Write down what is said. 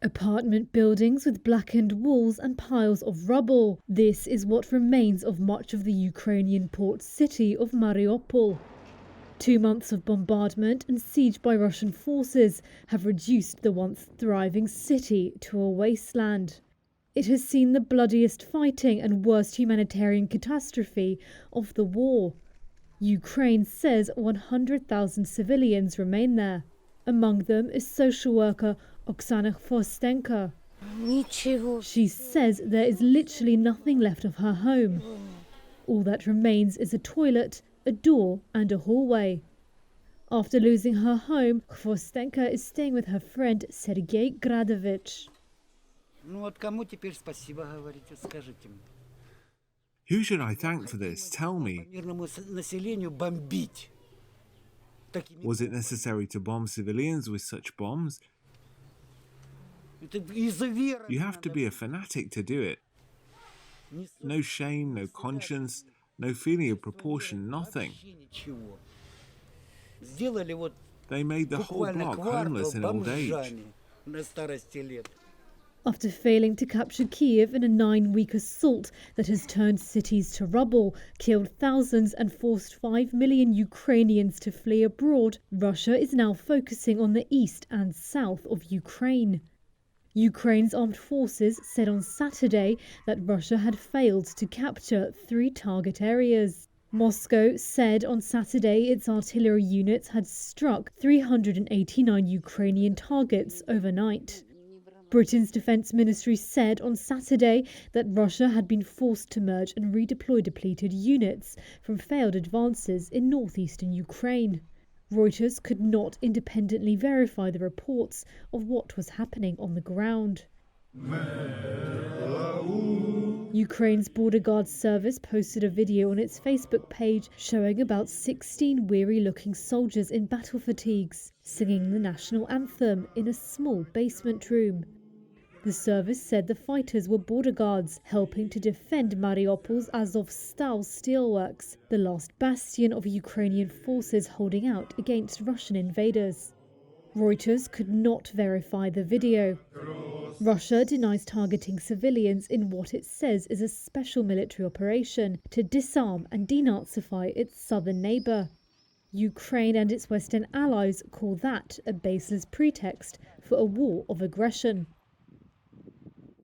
Apartment buildings with blackened walls and piles of rubble. This is what remains of much of the Ukrainian port city of Mariupol. 2 months of bombardment and siege by Russian forces have reduced the once thriving city to a wasteland. It has seen the bloodiest fighting and worst humanitarian catastrophe of the war. Ukraine says 100,000 civilians remain there. Among them is social worker Oksana Forstenka. She says there is literally nothing left of her home. All that remains is a toilet, a door and a hallway. After losing her home, Forstenka is staying with her friend Sergei Gradovich. Who should I thank for this? Tell me. Was it necessary to bomb civilians with such bombs? You have to be a fanatic to do it. No shame, no conscience, no feeling of proportion, nothing. They made the whole block homeless in old age. After failing to capture Kiev in a 9-week assault that has turned cities to rubble, killed thousands and forced 5 million Ukrainians to flee abroad, Russia is now focusing on the east and south of Ukraine. Ukraine's armed forces said on Saturday that Russia had failed to capture 3 target areas. Moscow said on Saturday its artillery units had struck 389 Ukrainian targets overnight. Britain's defence ministry said on Saturday that Russia had been forced to merge and redeploy depleted units from failed advances in northeastern Ukraine. Reuters could not independently verify the reports of what was happening on the ground. Ukraine's Border Guard Service posted a video on its Facebook page showing about 16 weary-looking soldiers in battle fatigues singing the national anthem in a small basement room. The service said the fighters were border guards helping to defend Mariupol's Azovstal steelworks, the last bastion of Ukrainian forces holding out against Russian invaders. Reuters could not verify the video. Russia denies targeting civilians in what it says is a special military operation to disarm and denazify its southern neighbour. Ukraine and its Western allies call that a baseless pretext for a war of aggression.